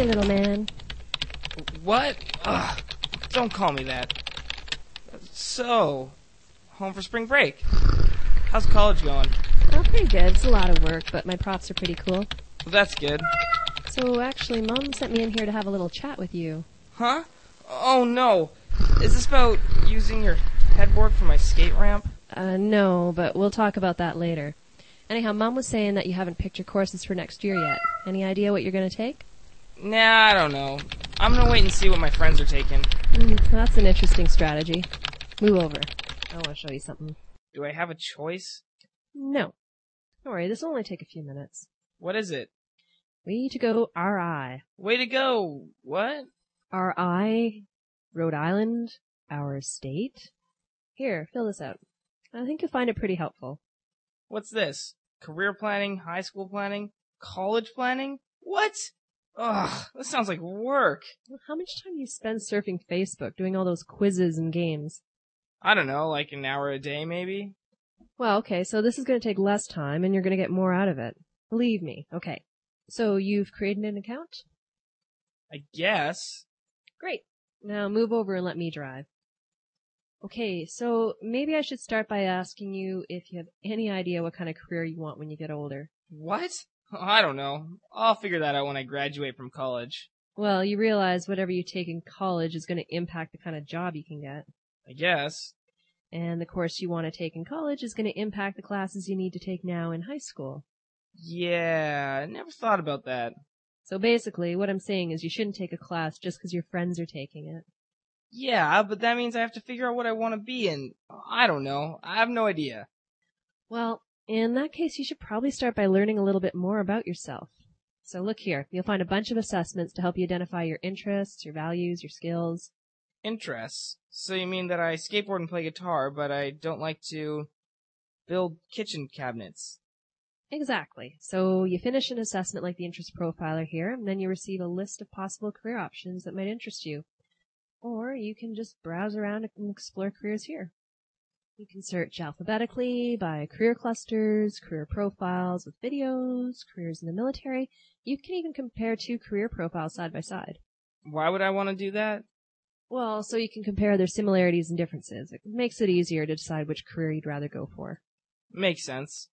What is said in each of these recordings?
Hey, little man. What? Ugh, don't call me that. So, home for spring break. How's college going? Oh, pretty good. It's a lot of work, but my profs are pretty cool. Well, that's good. So, actually, Mom sent me in here to have a little chat with you. Huh? Oh, no. Is this about using your headboard for my skate ramp? No, but we'll talk about that later. Anyhow, Mom was saying that you haven't picked your courses for next year yet. Any idea what you're going to take? Nah, I don't know. I'm gonna wait and see what my friends are taking. That's an interesting strategy. Move over. I want to show you something. Do I have a choice? No. Don't worry, this will only take a few minutes. What is it? WTGRI. Way to go. What? RI, Rhode Island, our state. Here, fill this out. I think you'll find it pretty helpful. What's this? Career planning, high school planning, college planning? What? Ugh, this sounds like work. How much time do you spend surfing Facebook, doing all those quizzes and games? I don't know, like an hour a day maybe? Well, okay, so this is going to take less time, and you're going to get more out of it. Believe me. Okay. So you've created an account? I guess. Great. Now move over and let me drive. Okay, so maybe I should start by asking you if you have any idea what kind of career you want when you get older. What? I don't know. I'll figure that out when I graduate from college. Well, you realize whatever you take in college is going to impact the kind of job you can get. I guess. And the course you want to take in college is going to impact the classes you need to take now in high school. Yeah, I never thought about that. So basically, what I'm saying is you shouldn't take a class just because your friends are taking it. Yeah, but that means I have to figure out what I want to be in. I don't know. I have no idea. Well, in that case, you should probably start by learning a little bit more about yourself. So look here. You'll find a bunch of assessments to help you identify your interests, your values, your skills. Interests? So you mean that I skateboard and play guitar, but I don't like to build kitchen cabinets? Exactly. So you finish an assessment like the interest profiler here, and then you receive a list of possible career options that might interest you. Or you can just browse around and explore careers here. You can search alphabetically by career clusters, career profiles with videos, careers in the military. You can even compare two career profiles side by side. Why would I want to do that? Well, so you can compare their similarities and differences. It makes it easier to decide which career you'd rather go for. Makes sense.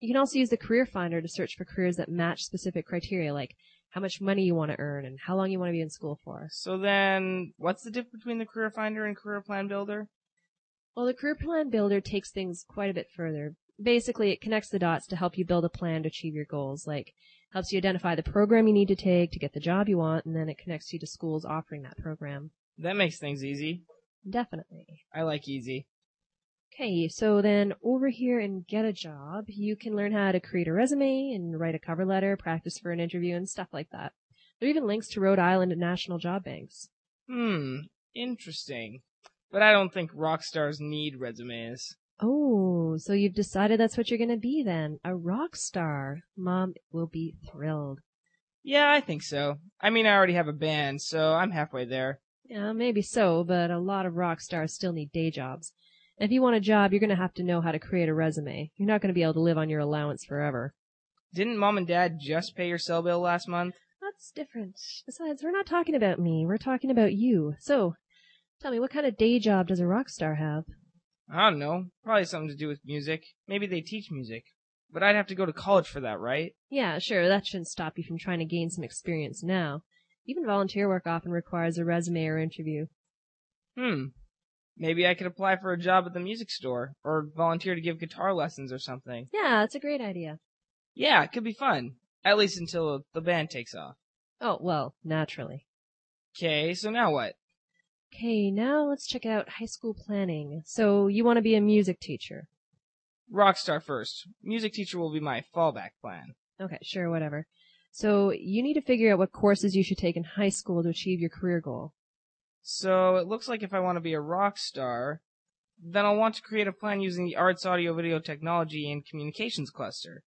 You can also use the Career Finder to search for careers that match specific criteria, like how much money you want to earn and how long you want to be in school for. So then, what's the difference between the Career Finder and Career Plan Builder? Well, the Career Plan Builder takes things quite a bit further. Basically, it connects the dots to help you build a plan to achieve your goals, like helps you identify the program you need to take to get the job you want, and then it connects you to schools offering that program. That makes things easy. Definitely. I like easy. Okay, so then over here in Get a Job, you can learn how to create a resume and write a cover letter, practice for an interview, and stuff like that. There are even links to Rhode Island and national job banks. Interesting. But I don't think rock stars need resumes. Oh, so you've decided that's what you're going to be then, a rock star. Mom will be thrilled. Yeah, I think so. I mean, I already have a band, so I'm halfway there. Yeah, maybe so, but a lot of rock stars still need day jobs. And if you want a job, you're going to have to know how to create a resume. You're not going to be able to live on your allowance forever. Didn't Mom and Dad just pay your cell bill last month? That's different. Besides, we're not talking about me. We're talking about you. So, tell me, what kind of day job does a rock star have? I don't know. Probably something to do with music. Maybe they teach music. But I'd have to go to college for that, right? Yeah, sure. That shouldn't stop you from trying to gain some experience now. Even volunteer work often requires a resume or interview. Maybe I could apply for a job at the music store, or volunteer to give guitar lessons or something. Yeah, that's a great idea. Yeah, it could be fun. At least until the band takes off. Oh, well, naturally. Okay, so now what? Okay, now let's check out high school planning. So, you want to be a music teacher? Rockstar first. Music teacher will be my fallback plan. Okay, sure, whatever. So, you need to figure out what courses you should take in high school to achieve your career goal. So, it looks like if I want to be a rock star, then I'll want to create a plan using the Arts, Audio, Video, Technology, and Communications cluster.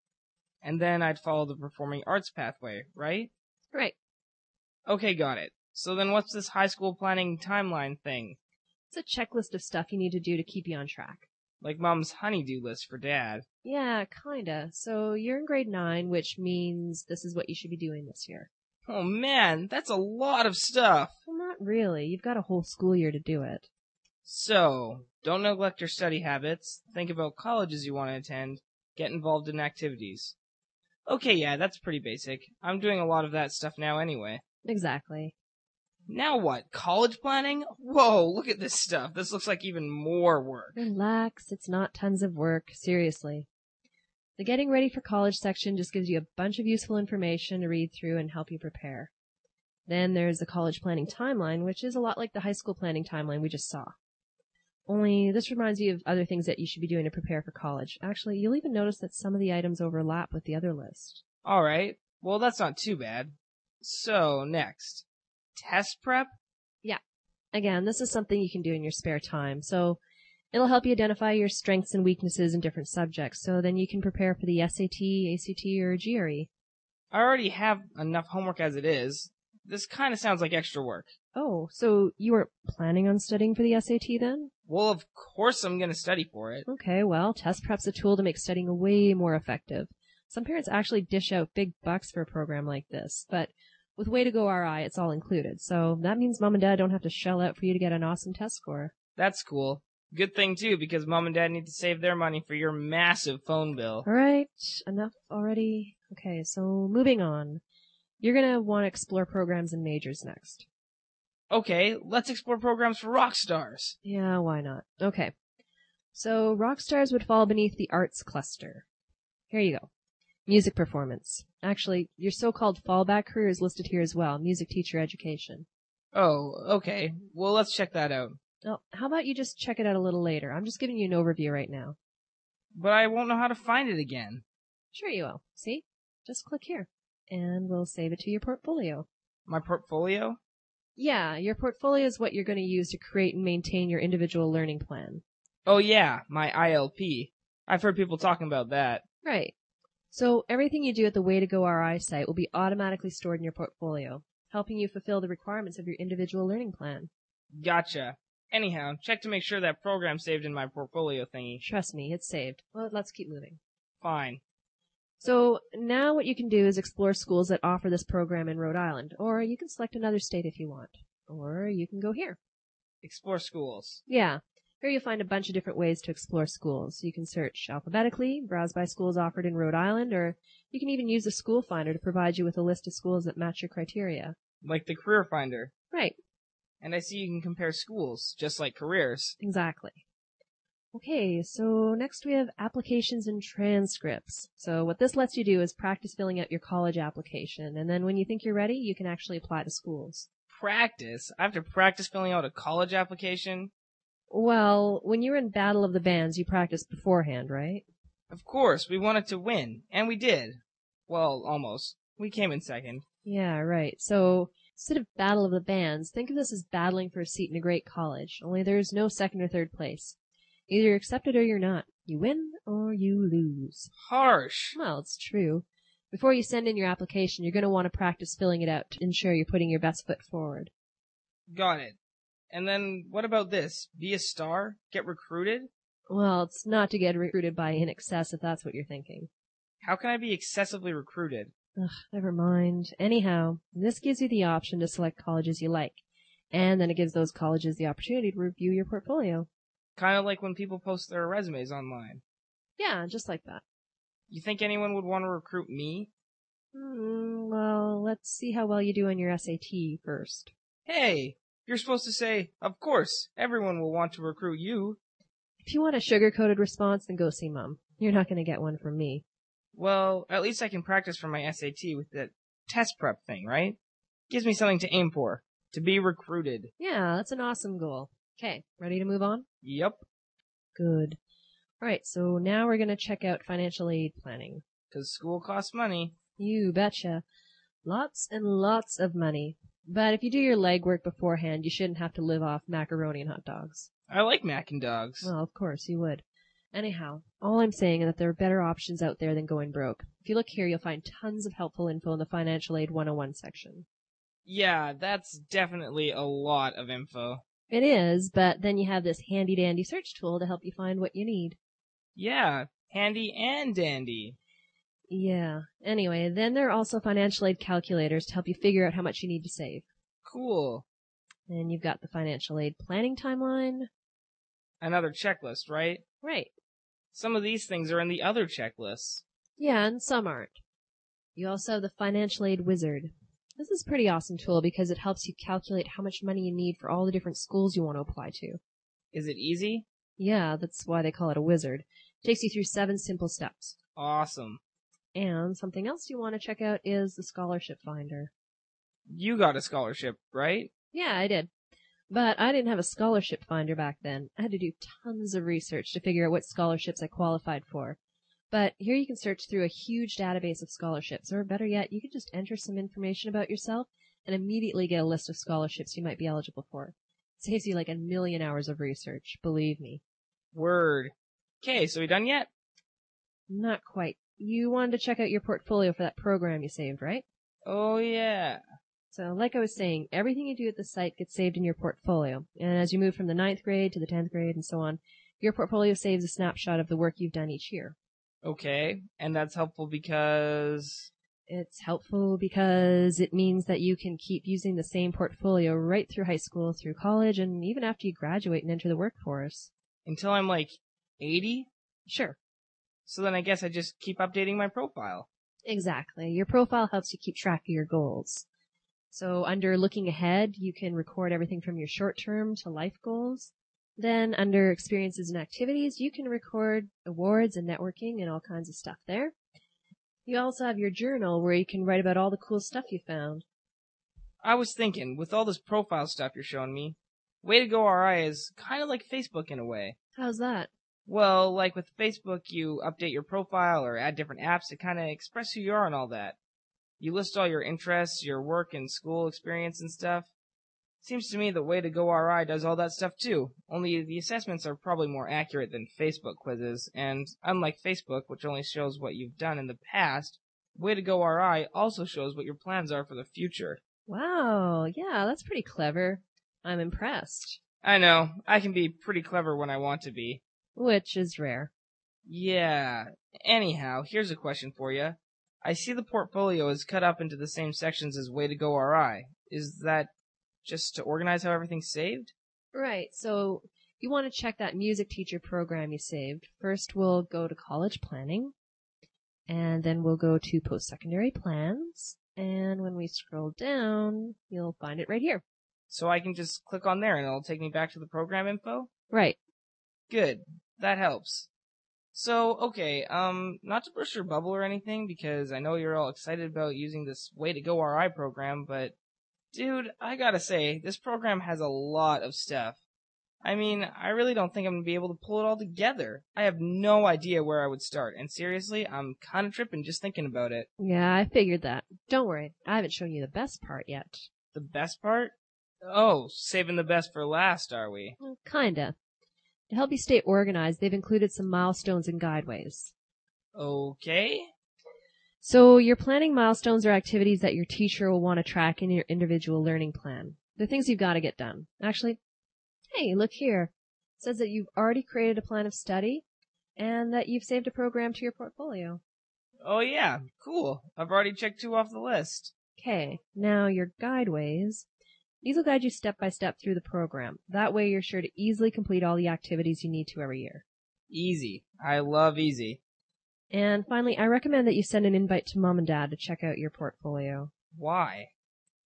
And then I'd follow the Performing Arts pathway, right? Right. Okay, got it. So then what's this high school planning timeline thing? It's a checklist of stuff you need to do to keep you on track. Like Mom's honey-do list for Dad. Yeah, kinda. So you're in grade 9, which means this is what you should be doing this year. Oh man, that's a lot of stuff. Well, not really. You've got a whole school year to do it. So, don't neglect your study habits, think about colleges you want to attend, get involved in activities. Okay, yeah, that's pretty basic. I'm doing a lot of that stuff now anyway. Exactly. Now what? College planning? Whoa, look at this stuff. This looks like even more work. Relax, it's not tons of work, seriously. The getting ready for college section just gives you a bunch of useful information to read through and help you prepare. Then there's the college planning timeline, which is a lot like the high school planning timeline we just saw. Only this reminds you of other things that you should be doing to prepare for college. Actually, you'll even notice that some of the items overlap with the other list. Alright, well that's not too bad. So, next. Test prep? Yeah. Again, this is something you can do in your spare time, so it'll help you identify your strengths and weaknesses in different subjects, so then you can prepare for the SAT, ACT, or GRE. I already have enough homework as it is. This kind of sounds like extra work. Oh, so you weren't planning on studying for the SAT then? Well, of course I'm gonna study for it. Okay, well, test prep's a tool to make studying way more effective. Some parents actually dish out big bucks for a program like this, but with WaytogoRI, it's all included, so that means Mom and Dad don't have to shell out for you to get an awesome test score. That's cool. Good thing too, because Mom and Dad need to save their money for your massive phone bill. Alright, enough already. Okay, so moving on. You're gonna want to explore programs and majors next. Okay, let's explore programs for rock stars. Yeah, why not? Okay. So, rock stars would fall beneath the arts cluster. Here you go. Music performance. Actually, your so-called fallback career is listed here as well, music teacher education. Oh, okay. Well, let's check that out. Well, how about you just check it out a little later? I'm just giving you an overview right now. But I won't know how to find it again. Sure you will. See? Just click here. And we'll save it to your portfolio. My portfolio? Yeah, your portfolio is what you're going to use to create and maintain your individual learning plan. Oh yeah, my ILP. I've heard people talking about that. Right. So everything you do at the WaytogoRI site will be automatically stored in your portfolio, helping you fulfill the requirements of your individual learning plan. Gotcha. Anyhow, check to make sure that program's saved in my portfolio thingy. Trust me, it's saved. Well, let's keep moving. Fine. So now what you can do is explore schools that offer this program in Rhode Island, or you can select another state if you want, or you can go here. Explore schools. Yeah. Here you'll find a bunch of different ways to explore schools. You can search alphabetically, browse by schools offered in Rhode Island, or you can even use the School Finder to provide you with a list of schools that match your criteria. Like the Career Finder. Right. And I see you can compare schools, just like careers. Exactly. Okay, so next we have applications and transcripts. So what this lets you do is practice filling out your college application, and then when you think you're ready, you can actually apply to schools. Practice? I have to practice filling out a college application? Well, when you were in Battle of the Bands, you practiced beforehand, right? Of course, we wanted to win, and we did. Well, almost. We came in second. Yeah, right. So instead of Battle of the Bands, think of this as battling for a seat in a great college, only there's no second or third place. Either you're accepted or you're not. You win or you lose. Harsh. Well, it's true. Before you send in your application, you're going to want to practice filling it out to ensure you're putting your best foot forward. Got it. And then, what about this? Be a star? Get recruited? Well, it's not to get recruited by In Excess if that's what you're thinking. How can I be excessively recruited? Ugh, never mind. Anyhow, this gives you the option to select colleges you like, and then it gives those colleges the opportunity to review your portfolio. Kind of like when people post their resumes online. Yeah, just like that. You think anyone would want to recruit me? Well, let's see how well you do on your SAT first. Hey, you're supposed to say, of course, everyone will want to recruit you. If you want a sugar-coated response, then go see Mom. You're not going to get one from me. Well, at least I can practice for my SAT with that test prep thing, right? Gives me something to aim for. To be recruited. Yeah, that's an awesome goal. Okay, ready to move on? Yep. Good. Alright, so now we're going to check out financial aid planning. 'Cause school costs money. You betcha. Lots and lots of money. But if you do your legwork beforehand, you shouldn't have to live off macaroni and hot dogs. I like mac and dogs. Well, of course you would. Anyhow, all I'm saying is that there are better options out there than going broke. If you look here, you'll find tons of helpful info in the Financial Aid 101 section. Yeah, that's definitely a lot of info. It is, but then you have this handy-dandy search tool to help you find what you need. Yeah, handy and dandy. Yeah. Anyway, then there are also financial aid calculators to help you figure out how much you need to save. Cool. And you've got the financial aid planning timeline. Another checklist, right? Right. Some of these things are in the other checklists. Yeah, and some aren't. You also have the financial aid wizard. This is a pretty awesome tool because it helps you calculate how much money you need for all the different schools you want to apply to. Is it easy? Yeah, that's why they call it a wizard. It takes you through 7 simple steps. Awesome. And something else you want to check out is the scholarship finder. You got a scholarship, right? Yeah, I did. But I didn't have a scholarship finder back then. I had to do tons of research to figure out what scholarships I qualified for. But here you can search through a huge database of scholarships, or better yet, you can just enter some information about yourself and immediately get a list of scholarships you might be eligible for. It saves you like 1,000,000 hours of research, believe me. Word. Okay, so we done yet? Not quite. You wanted to check out your portfolio for that program you saved, right? Oh, yeah. So, like I was saying, everything you do at the site gets saved in your portfolio. And as you move from the 9th grade to the 10th grade and so on, your portfolio saves a snapshot of the work you've done each year. Okay, and that's helpful because... It's helpful because it means that you can keep using the same portfolio right through high school, through college, and even after you graduate and enter the workforce. Until I'm like 80? Sure. So then I guess I just keep updating my profile. Exactly. Your profile helps you keep track of your goals. So under looking ahead, you can record everything from your short-term to life goals. Then under experiences and activities, you can record awards and networking and all kinds of stuff there. You also have your journal where you can write about all the cool stuff you found. I was thinking, with all this profile stuff you're showing me, WaytogoRI is kind of like Facebook in a way. How's that? Well, like with Facebook, you update your profile or add different apps to kind of express who you are and all that. You list all your interests, your work and school experience and stuff. Seems to me that WaytogoRI does all that stuff too, only the assessments are probably more accurate than Facebook quizzes, and unlike Facebook, which only shows what you've done in the past, WaytogoRI also shows what your plans are for the future. Wow, yeah, that's pretty clever. I'm impressed. I know, I can be pretty clever when I want to be. Which is rare. Yeah, anyhow, here's a question for you. I see the portfolio is cut up into the same sections as WaytogoRI. Is that just to organize how everything's saved? Right, so you want to check that music teacher program you saved. First we'll go to college planning, and then we'll go to post-secondary plans, and when we scroll down, you'll find it right here. So I can just click on there and it'll take me back to the program info? Right. Good. That helps. So, okay, not to burst your bubble or anything, because I know you're all excited about using this WaytogoRI program, but dude, I gotta say, this program has a lot of stuff. I mean, I really don't think I'm gonna be able to pull it all together. I have no idea where I would start, and seriously, I'm kinda tripping just thinking about it. Yeah, I figured that. Don't worry, I haven't shown you the best part yet. The best part? Oh, saving the best for last, are we? Well, kinda. To help you stay organized, they've included some milestones and guideways. Okay. So your planning milestones are activities that your teacher will want to track in your individual learning plan. They're things you've got to get done. Actually, hey, look here. It says that you've already created a plan of study and that you've saved a program to your portfolio. Oh yeah, cool. I've already checked 2 off the list. Okay, now your guideways. These will guide you step by step through the program. That way you're sure to easily complete all the activities you need to every year. Easy. I love easy. And finally, I recommend that you send an invite to Mom and Dad to check out your portfolio. Why?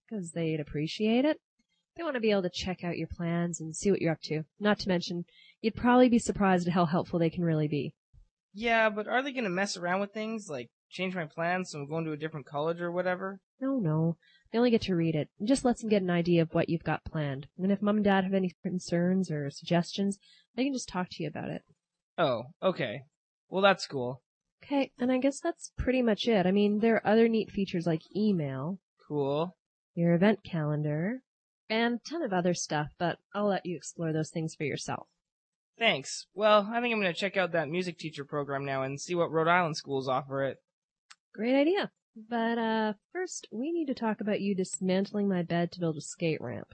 Because they'd appreciate it. They want to be able to check out your plans and see what you're up to. Not to mention, you'd probably be surprised at how helpful they can really be. Yeah, but are they going to mess around with things, like change my plans so I'm going to a different college or whatever? No. They only get to read it. It just lets them get an idea of what you've got planned. And if Mom and Dad have any concerns or suggestions, they can just talk to you about it. Oh, okay. Well, that's cool. Okay, and I guess that's pretty much it. I mean, there are other neat features like email. Cool. Your event calendar, and a ton of other stuff, but I'll let you explore those things for yourself. Thanks. Well, I think I'm going to check out that music teacher program now and see what Rhode Island schools offer it. Great idea. But first, we need to talk about you dismantling my bed to build a skate ramp.